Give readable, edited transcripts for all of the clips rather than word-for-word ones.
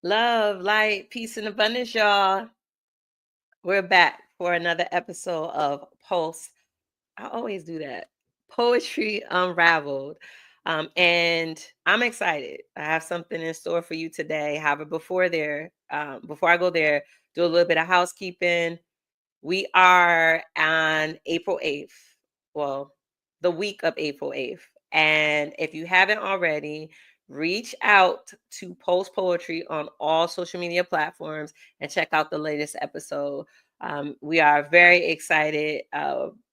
Love, light, peace, and abundance, y'all. We're back for another episode of Pulse. I always do that. Poetry Unraveled. And I'm excited. I have something in store for you today. However, before I go there, do a little bit of housekeeping. We are on April 8th. Well, the week of April 8th. And if you haven't already, reach out to Post Poetry on all social media platforms and check out the latest episode. We are very excited.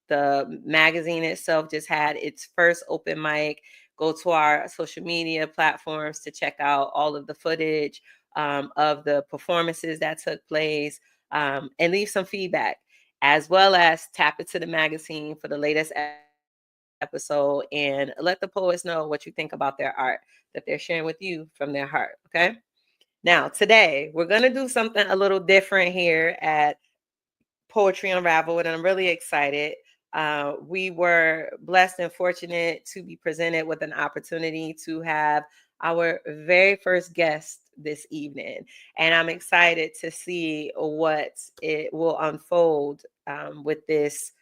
The magazine itself just had its first open mic. Go to our social media platforms to check out all of the footage of the performances that took place, and leave some feedback, as well as tap into the magazine for the latest episode and let the poets know what you think about their art that they're sharing with you from their heart. Okay. Now, today we're going to do something a little different here at Poetry Unraveled, and I'm really excited. We were blessed and fortunate to be presented with an opportunity to have our very first guest this evening. And I'm excited to see what it will unfold with this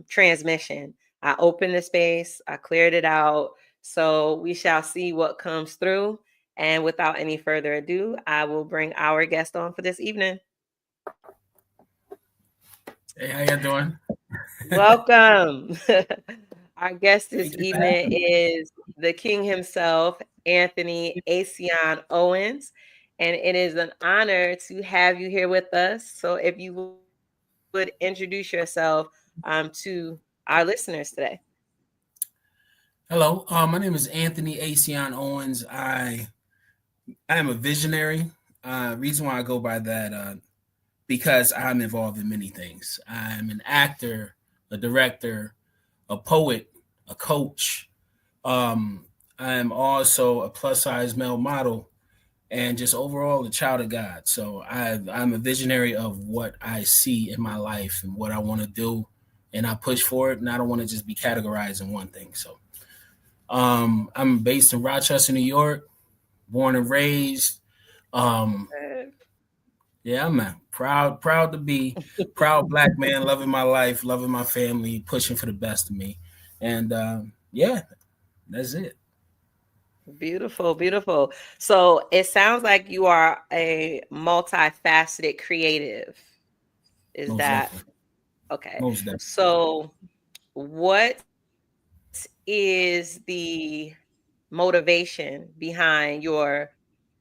transmission. I opened the space, I cleared it out. So we shall see what comes through. And without any further ado, I will bring our guest on for this evening. Hey, how you doing? Welcome. Our guest this evening is the king himself, Anthony Aceyon Owens. And it is an honor to have you here with us. So if you would introduce yourself to our listeners today. Hello, my name is Anthony Aceyon Owens. I am a visionary. Reason why I go by that, because I'm involved in many things. I'm an actor, a director, a poet, a coach. I am also a plus size male model, and just overall a child of God. So I'm a visionary of what I see in my life and what I want to do, and I push for it. And I don't want to just be categorized in one thing. So I'm based in Rochester, New York, born and raised. Yeah, I'm proud to be proud Black man, loving my life, loving my family, pushing for the best of me, and yeah, that's it. Beautiful, beautiful. So it sounds like you are a multifaceted creative. Is Most that definitely, okay? most definitely. So what is the motivation behind your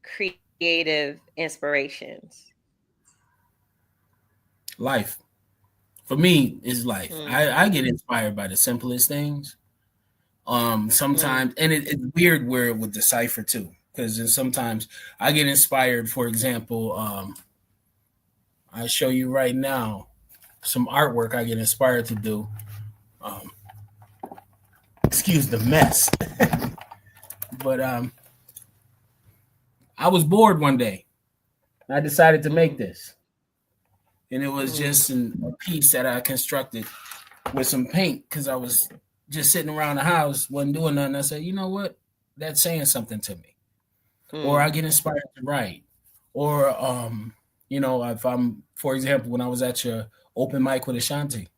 creative inspirations? Life for me is life. Mm, I get inspired by the simplest things. mm, Sometimes, and it's weird where it would decipher too, because sometimes I get inspired. For example, I show you right now some artwork I get inspired to do. Um, Excuse the mess, but I was bored one day. I decided to make mm, this, and it was mm, just a piece that I constructed with some paint because I was just sitting around the house, wasn't doing nothing. I said, you know what? That's saying something to me. Or I mm, get inspired to write. Or if I'm, for example, when I was at your open mic with Ashanti,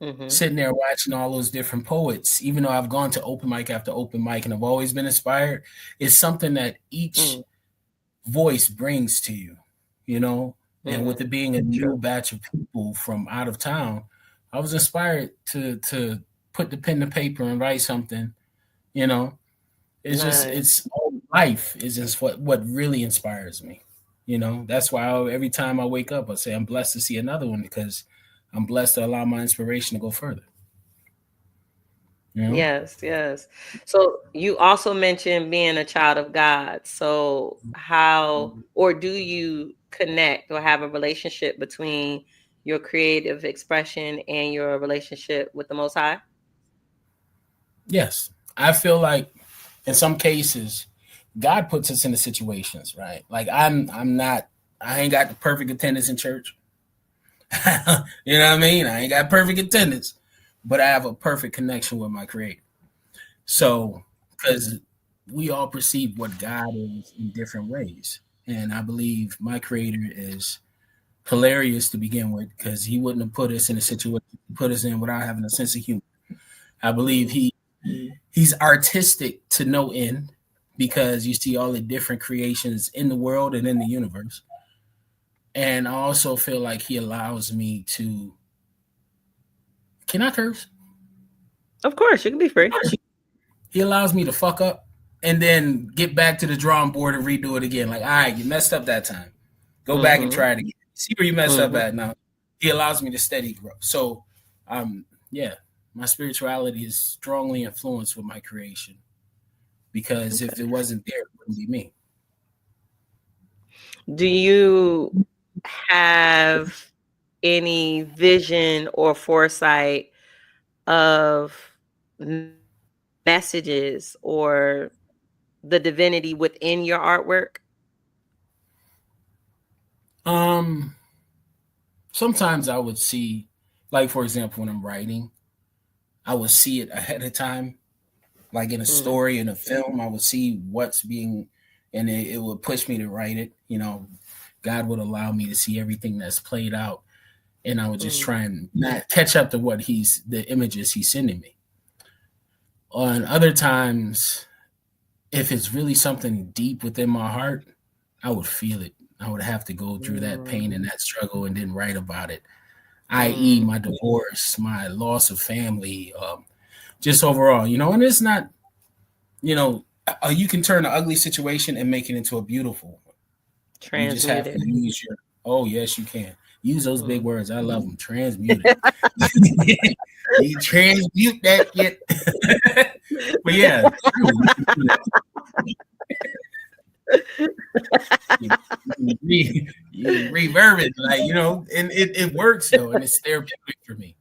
mhm, sitting there watching all those different poets, even though I've gone to open mic after open mic and I've always been inspired, it's something that each mm, voice brings to you, you know. And with mm. it being a new True. batch of people from out of town, I was inspired to put the pen to paper and write something. You know, Nice. it's all life is just what really inspires me. You know, that's why every time I wake up, I say I'm blessed to see another one because I'm blessed to allow my inspiration to go further. You know, Yes, yes. So you also mentioned being a child of God. So how or do you connect or have a relationship between your creative expression and your relationship with the Most High? yes, I feel like in some cases, God puts us in the situations, right? Like I'm not, I ain't got the perfect attendance in church. You know what I mean? I ain't got perfect attendance, but I have a perfect connection with my creator. So, because we all perceive what God is in different ways. And I believe my creator is hilarious to begin with because he wouldn't have put us in a situation he put us in without having a sense of humor. I believe he's artistic to no end because you see all the different creations in the world and in the universe. And I also feel like he allows me to. Can I curse? Of course, you can be free. He allows me to fuck up and then get back to the drawing board and redo it again. Like, all right, you messed up that time. Go back and Mm-hmm. try it again. See where you messed up Mm-hmm. at now. He allows me to steady grow. So, yeah, my spirituality is strongly influenced with my creation because if Okay. it wasn't there, it wouldn't be me. Do you have any vision or foresight of messages or the divinity within your artwork? Um, Sometimes I would see, like for example, when I'm writing, I would see it ahead of time like in a Mm, story in a film. I would see what's being, and it would push me to write it. God would allow me to see everything that's played out, and I would just mm, try and not catch up to what the images he's sending me. On other times, if it's really something deep within my heart, I would feel it. I would have to go through that pain mm, and that struggle and then write about it, i.e., mm. my divorce, my loss of family, just overall, and it's not, you can turn an ugly situation and make it into a beautiful one. You just Transmute have to it. use oh, yes, you can. Use those big Mm. words. I love them. Transmute it. You transmute that shit. But yeah, true. You reverb it, like, and it works though, and it's therapeutic for me.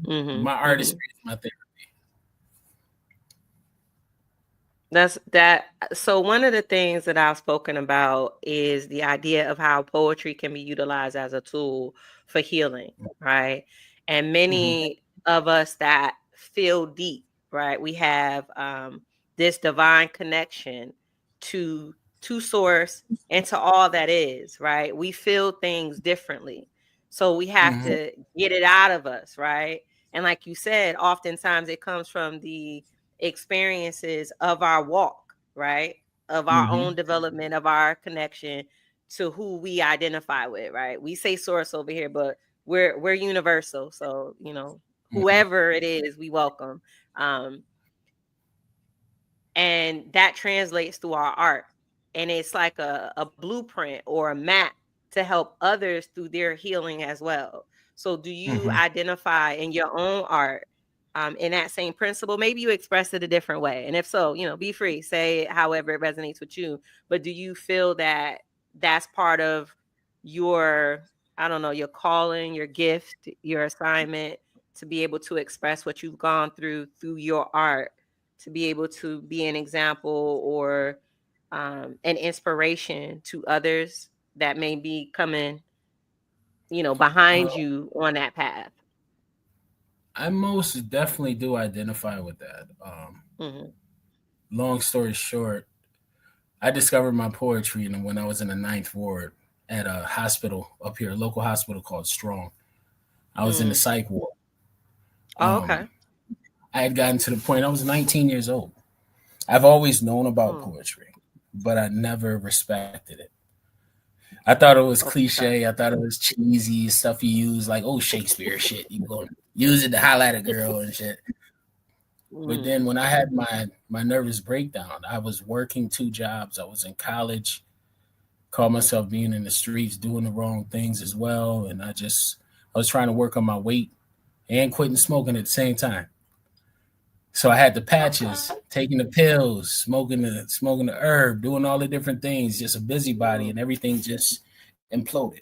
Mhm, My mhm. artistry is my therapy. That's that. So one of the things that I've spoken about is the idea of how poetry can be utilized as a tool for healing, right? And Mm-hmm. many of us that feel deep, right? We have this divine connection to to source and to all that is, right? We feel things differently. So we have Mm-hmm. to get it out of us, right? And like you said, oftentimes it comes from the experiences of our walk, right? Of our Mm-hmm. own development, of our connection to who we identify with, right? We say source over here, but we're universal. So, Mm-hmm. whoever it is, we welcome. Um, and that translates through our art. And it's like a blueprint or a map to help others through their healing as well. So do you Mm-hmm. identify in your own art in that same principle? Maybe you express it a different way, and if so, be free, say it however it resonates with you. But do you feel that that's part of your, I don't know, your calling, your gift, your assignment, to be able to express what you've gone through your art, to be able to be an example or an inspiration to others that may be coming, Uh, behind you on that path? I most definitely do identify with that. Hmm. Long story short, I discovered my poetry when I was in the ninth ward at a hospital up here, a local hospital called Strong. I was in the Mm. psych ward. Oh, okay. Um, I had gotten to the point, I was 19 years old. I've always known about Mm. poetry, but I never respected it. I thought it was Okay. cliche. I thought it was cheesy stuff you use, like, oh, Shakespeare shit. You go use it to highlight a girl and shit. But Mm. then when I had my nervous breakdown, I was working two jobs. I was in college, called myself being in the streets, doing the wrong things as well. And I was trying to work on my weight and quitting smoking at the same time. So I had the patches, Okay. taking the pills, smoking the herb, doing all the different things, just a busybody, Mm. and everything just imploded.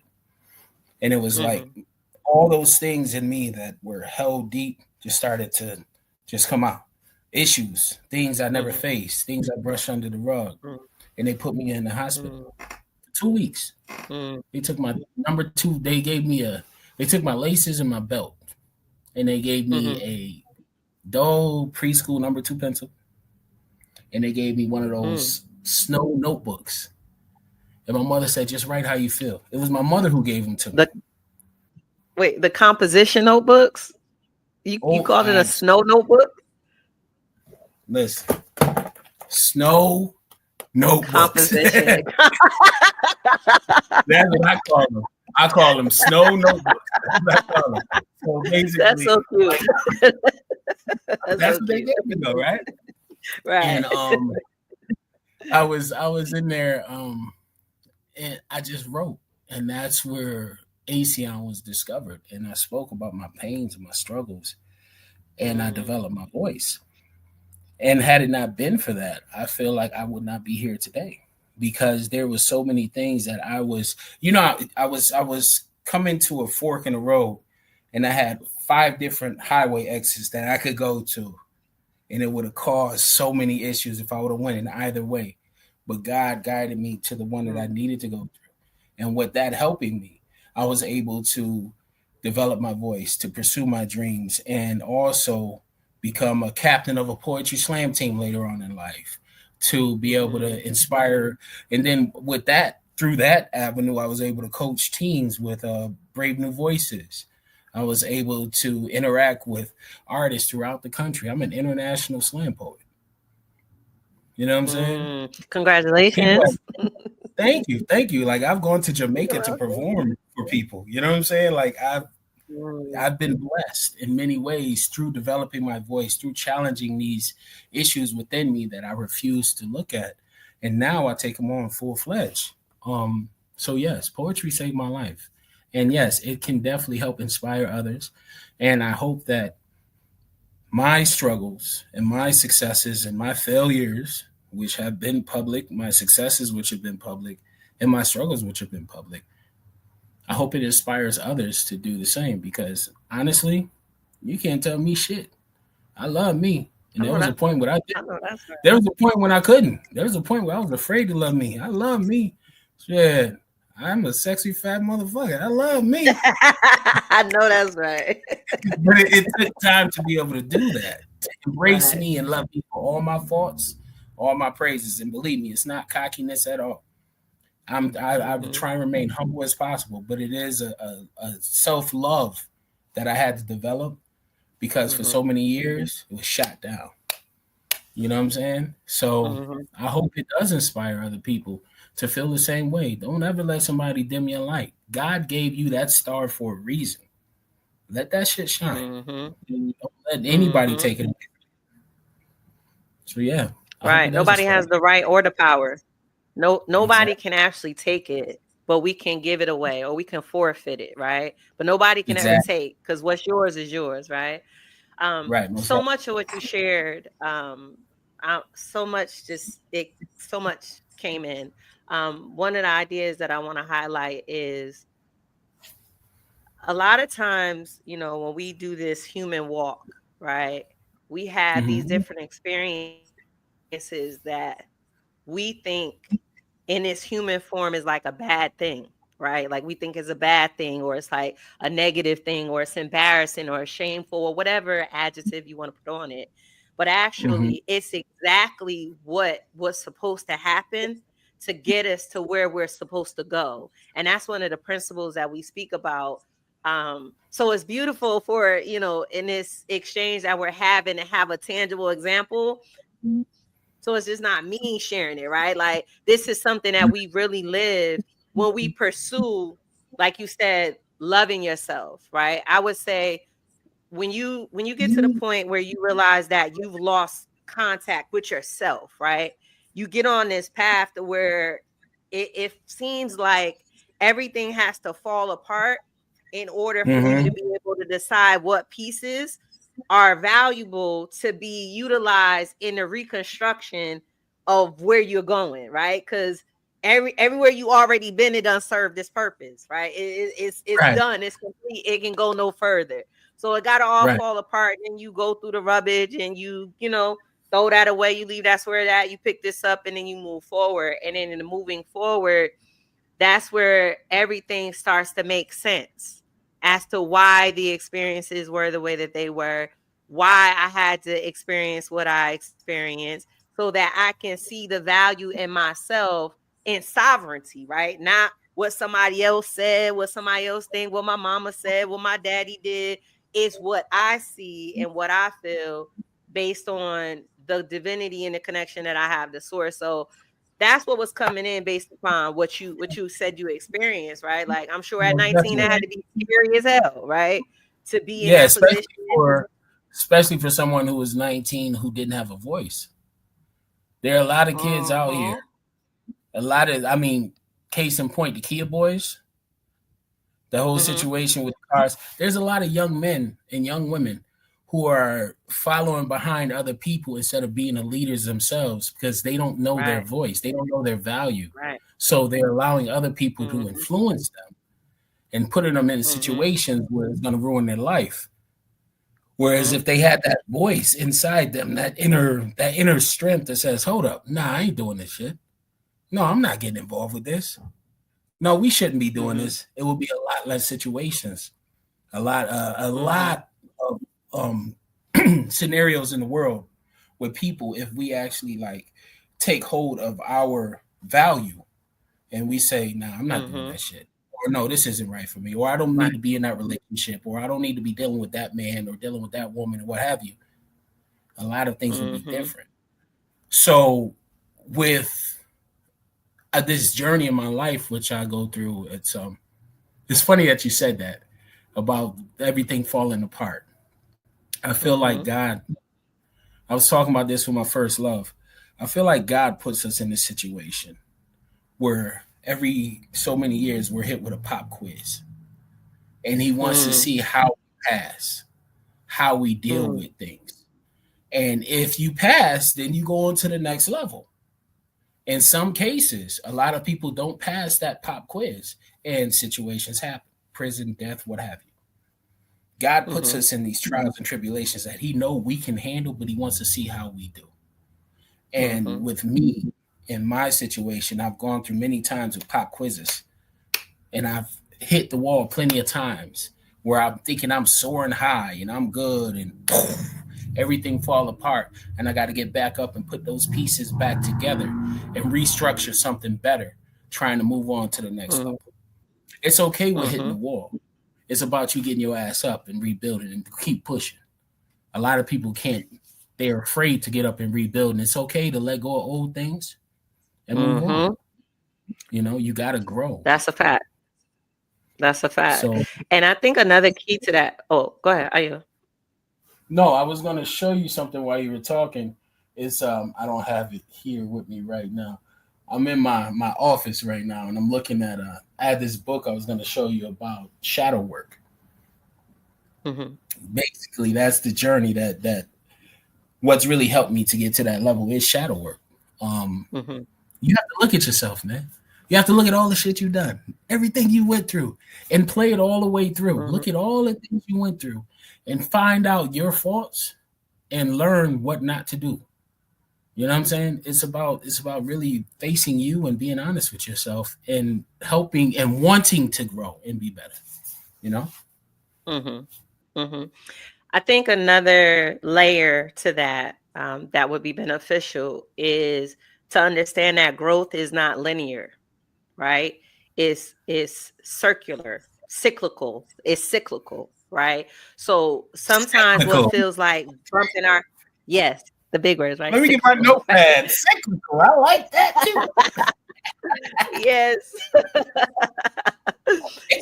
And it was like Hmm. all those things in me that were held deep just started to just come out. Issues, things I never Hmm. faced, things I brushed under the rug. And they put me in the hospital Mm. for 2 weeks. Mm. They took my number two, they took my laces and my belt. And they gave me Hmm. a dull preschool number two pencil. And they gave me one of Mm. those snow notebooks. And my mother said, just write how you feel. It was my mother who gave them to me. The wait, the composition notebooks? You Oh, called it a snow notebook? listen, snow notebooks. Composition. That's what I call them. I call them snow notebooks. That's what I call them. So That's basically, so cute. That's that's so what they cute. gave me, though, right? Right. And I was in there, and I just wrote, and that's where Aceyon was discovered, and I spoke about my pains and my struggles, and I Mm, developed my voice. And had it not been for that, I feel like I would not be here today because there was so many things that I was, I was coming to a fork in the road, and I had 5 different highway exits that I could go to, and it would have caused so many issues if I would have went in either way. But God guided me to the one that I mm, needed to go through. And with that helping me, I was able to develop my voice, to pursue my dreams, and also become a captain of a poetry slam team later on in life, to be able mm. to inspire. And then with that, through that avenue, I was able to coach teams with Brave New Voices. I was able to interact with artists throughout the country. I'm an international slam poet. You know what I'm saying? People Congratulations. thank you, thank you. Like I've gone to You're Jamaica to welcome. perform for people. You know what I'm saying? Like Mm, I've been blessed in many ways through developing my voice, through challenging these issues within me that I refuse to look at, and now I take them on full fledged. So yes, poetry saved my life, and yes, it can definitely help inspire others. And I hope that my struggles and my successes and my failures, which have been public, my successes, which have been public, and my struggles, which have been public, I hope it inspires others to do the same because honestly, you can't tell me shit. I love me. And I there know was a that's point right. when I did. I know that's right. There was a point when I couldn't. There was a point where I was afraid to love me. I love me. Shit. I'm a sexy fat motherfucker. I love me. I know that's right. But it took time to be able to do that, to embrace Right. me and love me for all my faults, all my praises. And believe me, it's not cockiness at all. I Hmm. try and remain humble as possible, but it is a self love that I had to develop because for Hmm. so many years it was shot down. You know what I'm saying? So Hmm. I hope it does inspire other people to feel the same way. Don't ever let somebody dim your light. God gave you that star for a reason. Let that shit shine. Hmm. Don't let anybody Hmm. take it away. So yeah, I hope it Right. does Nobody inspire. has the right or the power. No, nobody Exactly. can actually take it, but we can give it away or we can forfeit it, right? But nobody can ever Exactly. take because what's yours is yours, right? Right. Most So definitely. much of what you shared, so much just it so much came in. One of the ideas that I want to highlight is a lot of times, when we do this human walk, right? We have these Mm-hmm. different experiences that we think in its human form is like a bad thing, right? Like we think it's a bad thing, or it's like a negative thing, or it's embarrassing or shameful, or whatever adjective you want to put on it. But Mm-hmm. actually, it's exactly what was supposed to happen to get us to where we're supposed to go. And that's one of the principles that we speak about. So it's beautiful for, in this exchange that we're having to have a tangible example, so it's just not me sharing it, right? Like this is something that we really live when we pursue, like you said, loving yourself, right? I would say when you get to the point where you realize that you've lost contact with yourself, right? You get on this path to where it seems like everything has to fall apart in order for you to Mm-hmm. be able to decide what pieces are valuable to be utilized in the reconstruction of where you're going, right? Because everywhere you already been, it done served this purpose, right? It's Right. done, it's complete, it can go no further. So it gotta all Right. fall apart, and you go through the rubbish and you throw that away, you leave that's where that you pick this up and then you move forward. And then in the moving forward, that's where everything starts to make sense as to why the experiences were the way that they were, why I had to experience what I experienced, so that I can see the value in myself in sovereignty, right? Not what somebody else said, what somebody else think, what my mama said, what my daddy did. It's what I see and what I feel based on the divinity and the connection that I have to source. So that's what was coming in based upon what you said you experienced, right? Like I'm sure at Most 19 that definitely. had to be scary as hell, right? To be in Yeah, that position. especially for someone who was 19 who didn't have a voice. There are a lot of kids out here. Uh-huh. A lot of, I mean, case in point, the Kia boys, the whole Mm-hmm. situation with cars. There's a lot of young men and young women who are following behind other people instead of being the leaders themselves because they don't know their Right. voice. They don't know their value. Right. So they're allowing other people to Mm-hmm. influence them and putting them in Mm-hmm. situations where it's going to ruin their life. Whereas Mm-hmm. if they had that voice inside them, that inner strength that says, "Hold up, nah, I ain't doing this shit. No, I'm not getting involved with this. No, we shouldn't be doing Mm-hmm. this." It will be a lot less situations, a Mm-hmm. lot of scenarios in the world with people if we actually like take hold of our value and we say, "Nah, I'm not doing Mm-hmm. that shit," or "No, this isn't right for me," or "I don't need Right. to be in that relationship," or "I don't need to be dealing with that man or dealing with that woman," or what have you. A lot of things will be Mm-hmm. different. So, with this journey in my life, which I go through, it's funny that you said that about everything falling apart. I feel like Mm-hmm. God. I was talking about this with my first love. I feel like God puts us in this situation where every so many years we're hit with a pop quiz, and He wants to Mm-hmm. see how we pass, how we deal Mm-hmm. with things. And if you pass, then you go on to the next level. In some cases, a lot of people don't pass that pop quiz, and situations happen, prison, death, what have you. God puts Mm-hmm. us in these trials and tribulations that He know we can handle, but He wants to see how we do. And Mm-hmm. with me, in my situation, I've gone through many times with pop quizzes, and I've hit the wall plenty of times where I'm thinking I'm soaring high and I'm good, and poof, everything fall apart, and I got to get back up and put those pieces back together and restructure something better, trying to move on to the next Mm-hmm. level. It's okay with hitting Mm-hmm. the wall. It's about you getting your ass up and rebuilding and keep pushing. A lot of people can't. They're afraid to get up and rebuild, and it's okay to let go of old things and move on. Mm-hmm. You got to grow. That's a fact. That's a fact. So, And I think another key to that. Oh, go ahead. Are you? no, I was going to show you something while you were talking. It's I don't have it here with me right now. I'm in my office right now, and I'm looking at I had this book I was going to show you about shadow work. Mm-hmm. Basically, that's the journey that what's really helped me to get to that level is shadow work. Um, Mm-hmm. you have to look at yourself, man. You have to look at all the shit you've done, everything you went through, and play it all the way through. Mm-hmm. Look at all the things you went through, and find out your faults and learn what not to do. You know what I'm saying? It's about really facing you and being honest with yourself and helping and wanting to grow and be better. You know? Mm-hmm. Mm-hmm. I think another layer to that that would be beneficial is to understand that growth is not linear, right? It's circular, cyclical. It's cyclical, right? So sometimes what Cyclical. feels like bumping our yes, the big words, right? Let me get my Cyclical. notepad. Cyclical. I like that too. Yes.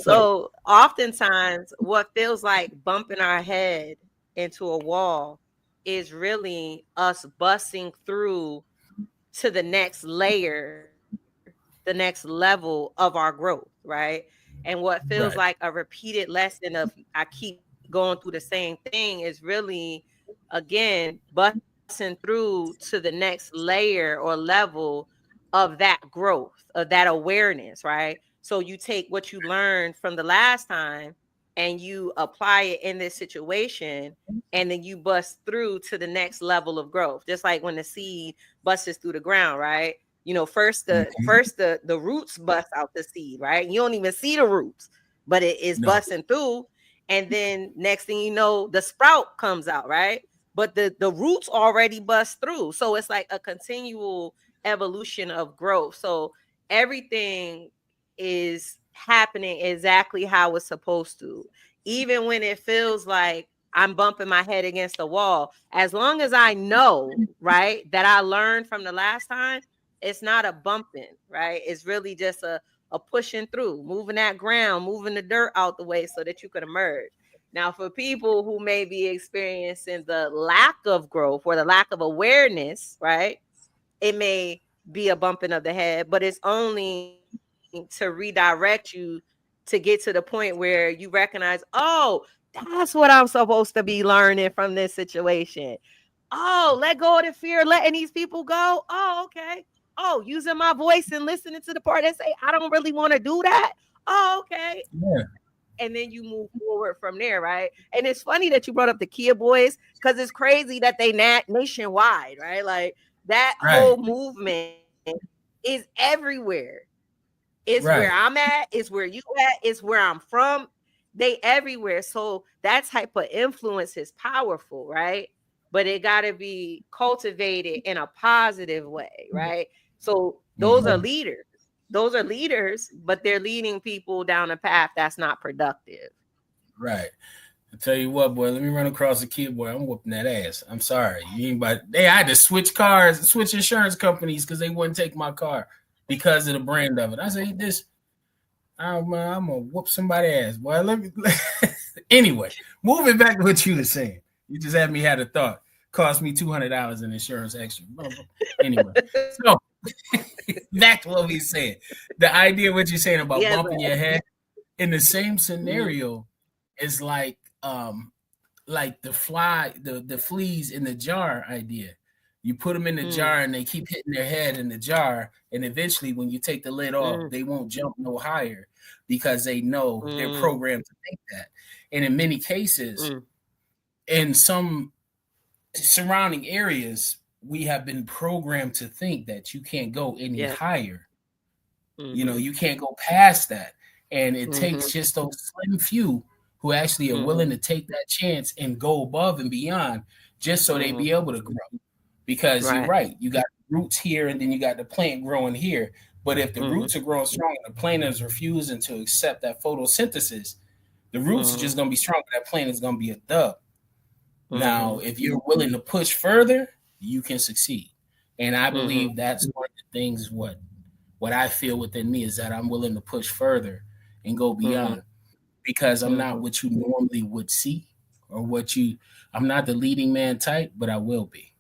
So oftentimes what feels like bumping our head into a wall is really us busting through to the next layer, the next level of our growth, right? And what feels like Right. a repeated lesson of I keep going through the same thing is really, again, busting through to the next layer or level of that growth, of that awareness, right? So you take what you learned from the last time and you apply it in this situation, and then you bust through to the next level of growth, just like when the seed busts through the ground, right? You know, first the roots bust out the seed, right? You don't even see the roots, but it is No. busting through, and then next thing you know, the sprout comes out, right? But the roots already bust through, so it's like a continual evolution of growth. So everything is happening exactly how it's supposed to. Even when it feels like I'm bumping my head against the wall, as long as I know, right, that I learned from the last time, it's not a bumping, right? It's really just a pushing through, moving that ground, moving the dirt out the way so that you could emerge. Now, for people who may be experiencing the lack of growth or the lack of awareness, right, it may be a bumping of the head, but it's only to redirect you to get to the point where you recognize, oh, that's what I'm supposed to be learning from this situation. Oh, let go of the fear, letting these people go. Oh, okay. Oh, using my voice and listening to the part that say, I don't really want to do that. Oh, okay. Yeah. And then you move forward from there, right? And it's funny that you brought up the Kia Boys, because it's crazy that they nationwide, right? Like that Right. whole movement is everywhere. It's where I'm Right. at, it's where you at, it's where I'm from. They everywhere. So that type of influence is powerful, right? But it got to be cultivated in a positive way, right? So those are Mhm. leaders. Those are leaders, but they're leading people down a path that's not productive. Right. I tell you what, boy, let me run across a kid, boy. I'm whooping that ass. I'm sorry. You ain't but they I had to switch cars, switch insurance companies because they wouldn't take my car because of the brand of it. I said, this I'm gonna whoop somebody ass, boy. Let me anyway, moving back to what you were saying. You just had me had a thought. Cost me $200 in insurance extra. Anyway, so back to what we said. The idea of what you're saying about Yes, bumping your head in the same mm, scenario is like the fleas in the jar idea. You put them in the mm, jar and they keep hitting their head in the jar, and eventually when you take the lid off, mm, they won't jump no higher because they know they're mm, programmed to think that. And in many cases, mm. in some surrounding areas, we have been programmed to think that you can't go any Yes. higher. You know, Mhm. you can't go past that. And it takes Mhm. just those slim few who actually are willing Mhm. to take that chance and go above and beyond just so they Mhm. be able to grow. Because you're Right. right, you got roots here and then you got the plant growing here. But if the Mhm. roots are growing strong and the plant is refusing to accept that photosynthesis, the roots are just Mhm. going to be strong. That plant is going to be a dub. Now, Mhm. if you're willing to push further, you can succeed. And I Mhm. believe that's one of the things what I feel within me is that I'm willing to push further and go Mhm. beyond because I'm not Mhm. what you normally would see or I'm not the leading man type, but I will be.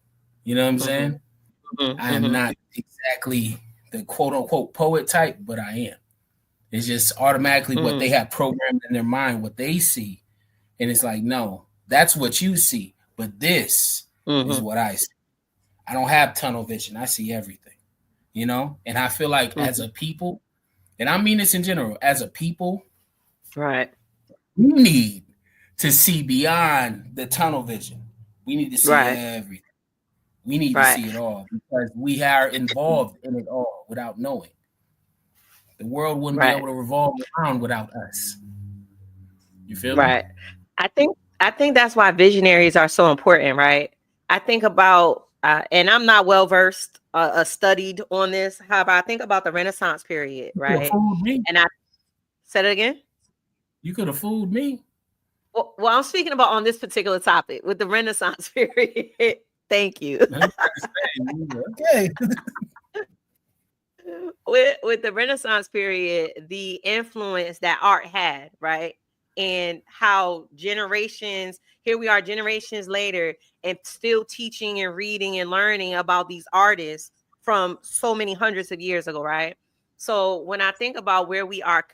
You know what I'm Mhm. saying? Mhm. I am Mhm. not exactly the quote unquote poet type, but I am. It's just automatically what they Mhm. have programmed in their mind, what they see. And it's like, no, that's what you see, but this is Mhm. what I see. I don't have tunnel vision. I see everything, you know? And I feel like as Mhm. a people, and I mean this in general, as a people, Right. we need to see beyond the tunnel vision. We need to see Right. everything. We need to Right. see it all because we are involved in it all without knowing. The world wouldn't be Right. able to revolve around without us. You feel me? Right. I think that's why visionaries are so important, right? I think about and I'm not well versed studied on this. However, I think about the Renaissance period, You could have right? fooled me. And I said it again. You could have fooled me. Well, I'm speaking about on this particular topic with the Renaissance period. Thank you. I'm trying to say, okay. With the Renaissance period, the influence that art had, right? And how generations, here we are generations later, and still teaching and reading and learning about these artists from so many hundreds of years ago, right? So when I think about where we are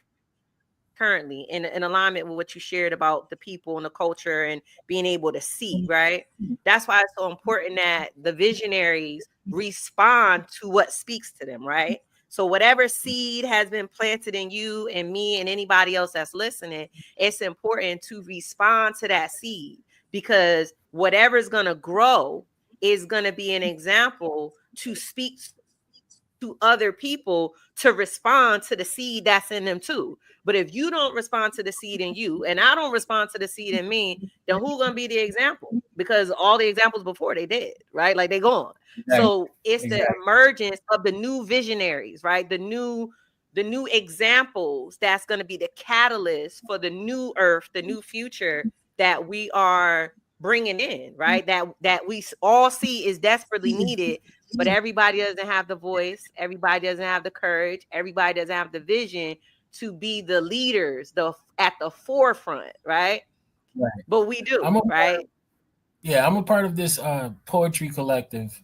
currently in alignment with what you shared about the people and the culture and being able to see, right? That's why it's so important that the visionaries respond to what speaks to them, right? So whatever seed has been planted in you and me and anybody else that's listening, it's important to respond to that seed, because whatever's going to grow is going to be an example to speak to, to other people to respond to the seed that's in them too. But if you don't respond to the seed in you, and I don't respond to the seed in me, then who's gonna be the example? Because all the examples before they did, right? Like they gone. Exactly. So it's the emergence of the new visionaries, right? The new examples that's going to be the catalyst for the new earth, the new future that we are bringing in, right? That we all see is desperately needed, but everybody doesn't have the voice, everybody doesn't have the courage, everybody doesn't have the vision to be the leaders, the at the forefront, right? Right. But we I'm do, a right? I'm a part of this poetry collective,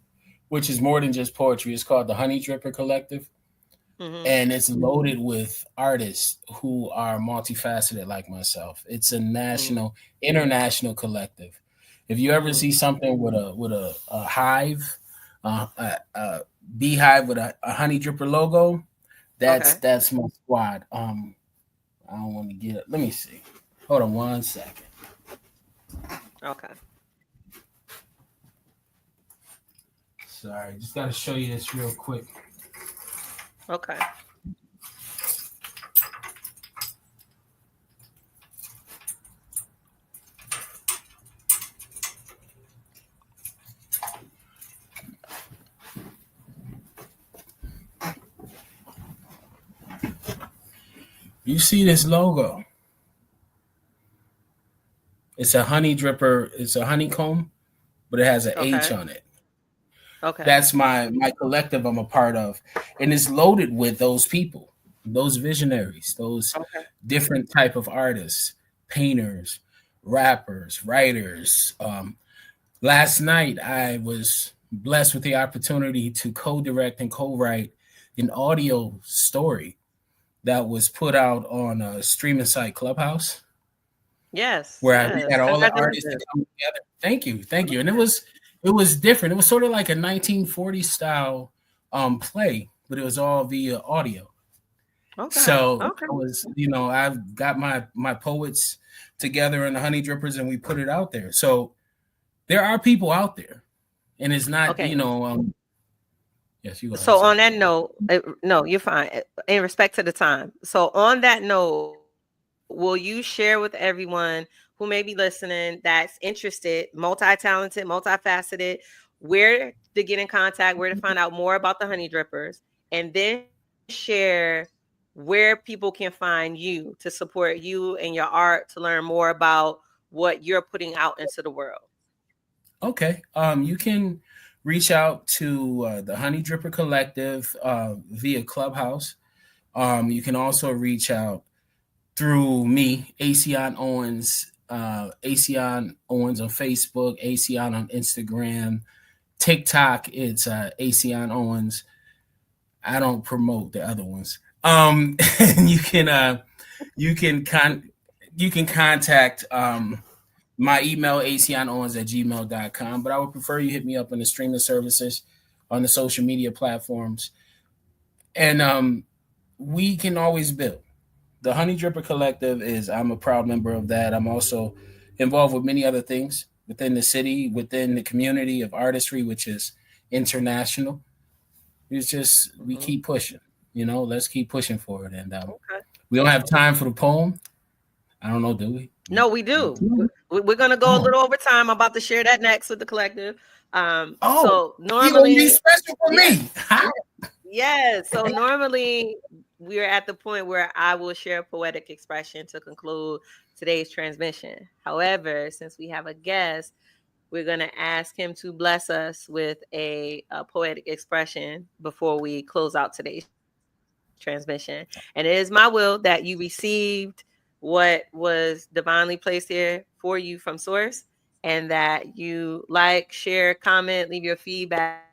which is more than just poetry. It's called the Honey Dripper Collective, Mm-hmm. and it's loaded with artists who are multifaceted like myself. It's a national, international collective. If you ever Mm-hmm. see something with a hive, a beehive with a honey dripper logo, Okay. that's my squad. I don't want to get it. Let me see. Hold on 1 second. Okay. Sorry, just got to show you this real quick. Okay. You see this logo? It's a honey dripper. It's a honeycomb, but it has an H Okay. on it. Okay. That's my collective I'm a part of, and it's loaded with those people, those visionaries, those Okay. different type of artists, painters, rappers, writers. Last night I was blessed with the opportunity to co-direct and co-write an audio story that was put out on a streaming site Clubhouse, Yes. where we Yes. had all the artists that Congratulations. come together. Thank you, and it was different. It was sort of like a 1940s style play, but it was all via audio. Okay. So Okay. I was, I've got my poets together in the Honey Drippers, and we put it out there. So there are people out there, and it's not, Okay. yes, you go ahead. So Sorry. on that note, no, you're fine. In respect to the time. So on that note, will you share with everyone who may be listening that's interested, multi-talented, multifaceted, where to get in contact, where to find out more about the Honey Drippers, and then share where people can find you to support you and your art, to learn more about what you're putting out into the world. Okay. You can reach out to the Honey Dripper Collective via Clubhouse. You can also reach out through me, Aceyon Owens, Aceyon Owens on Facebook, Aceyon on Instagram, TikTok. It's Aceyon Owens. I don't promote the other ones. And you can con you can contact my email aceonowens@gmail.com, but I would prefer you hit me up on the streaming services, on the social media platforms, and we can always build. The Honey Dripper Collective is, I'm a proud member of that. I'm also involved with many other things within the city, within the community of artistry, which is international. It's just, we Mhm. keep pushing, let's keep pushing for it. And Okay. we don't have time for the poem. I don't know, do we? No, we do. We- We're gonna go a Oh, little over time. I'm about to share that next with the collective. oh, So you gonna be normally, special for yeah, me? How? yeah. So normally we're at the point where I will share a poetic expression to conclude today's transmission. However, since we have a guest, we're gonna ask him to bless us with a poetic expression before we close out today's transmission. And it is my will that you received what was divinely placed here for you from source, and that you like, share, comment, leave your feedback,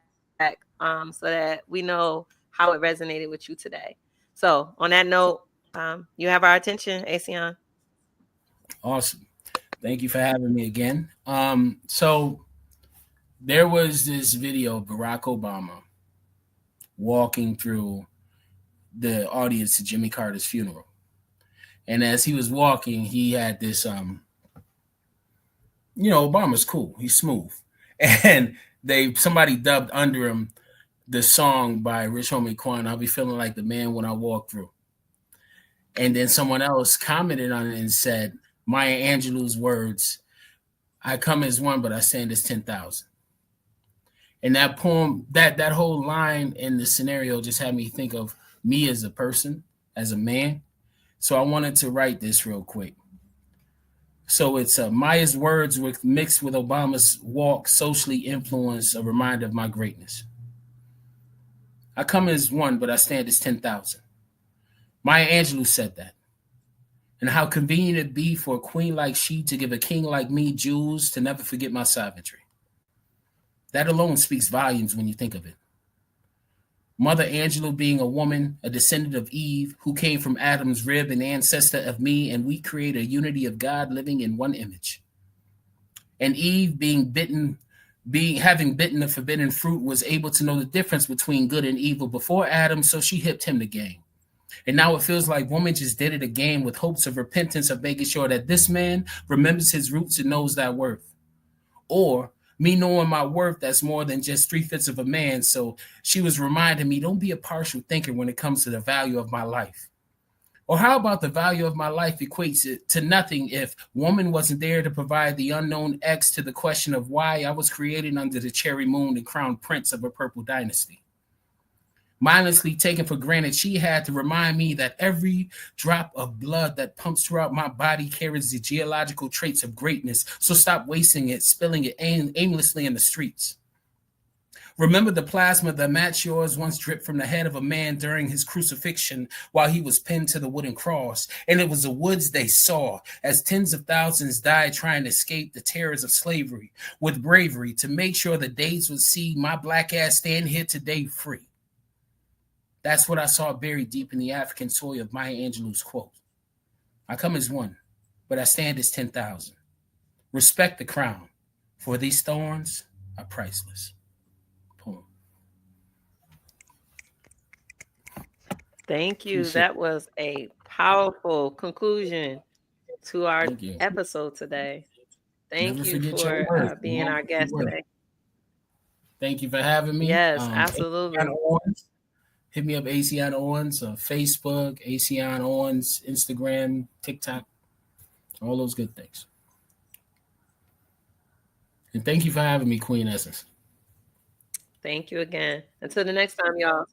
so that we know how it resonated with you today. So on that note, you have our attention, Aceyon. Awesome. Thank you for having me again. So there was this video of Barack Obama walking through the audience to Jimmy Carter's funeral. And as he was walking, he had this Obama's cool. He's smooth. And somebody dubbed under him the song by Rich Homie Quan, I'll be feeling like the man when I walk through. And then someone else commented on it and said, Maya Angelou's words, I come as one, but I stand as 10,000. And that poem, that whole line in the scenario just had me think of me as a person, as a man. So I wanted to write this real quick. So it's Maya's words mixed with Obama's walk, socially influenced, a reminder of my greatness. I come as one, but I stand as 10,000. Maya Angelou said that. And how convenient it be for a queen like she to give a king like me jewels to never forget my savagery. That alone speaks volumes when you think of it. Mother Angelou being a woman, a descendant of Eve, who came from Adam's rib, an ancestor of me, and we create a unity of God living in one image. And Eve having bitten the forbidden fruit, was able to know the difference between good and evil before Adam, so she hipped him the game. And now it feels like woman just did it again with hopes of repentance, of making sure that this man remembers his roots and knows that worth. Or me knowing my worth, that's more than just 3/5 of a man. So she was reminding me, don't be a partial thinker when it comes to the value of my life. Or how about the value of my life equates it to nothing if woman wasn't there to provide the unknown X to the question of why I was created under the cherry moon and crowned prince of a purple dynasty. Mindlessly taken for granted, she had to remind me that every drop of blood that pumps throughout my body carries the geological traits of greatness. So stop wasting it, spilling it aimlessly in the streets. Remember the plasma that matched yours once dripped from the head of a man during his crucifixion while he was pinned to the wooden cross. And it was the woods they saw as tens of thousands died trying to escape the terrors of slavery with bravery to make sure the days would see my black ass stand here today free. That's what I saw buried deep in the African soil of Maya Angelou's quote. I come as one, but I stand as 10,000. Respect the crown, for these thorns are priceless. Poem. Thank you. Appreciate That was a powerful conclusion to our Thank you. episode today. Never Thank you forget your for worth. being our guest today. Thank you for having me. Yes, Aceyon absolutely. Owens. Hit me up, Aceyon Owens, on Facebook, Aceyon Owens, Instagram, TikTok, all those good things. And thank you for having me, Queen Essence. Thank you again. Until the next time, y'all.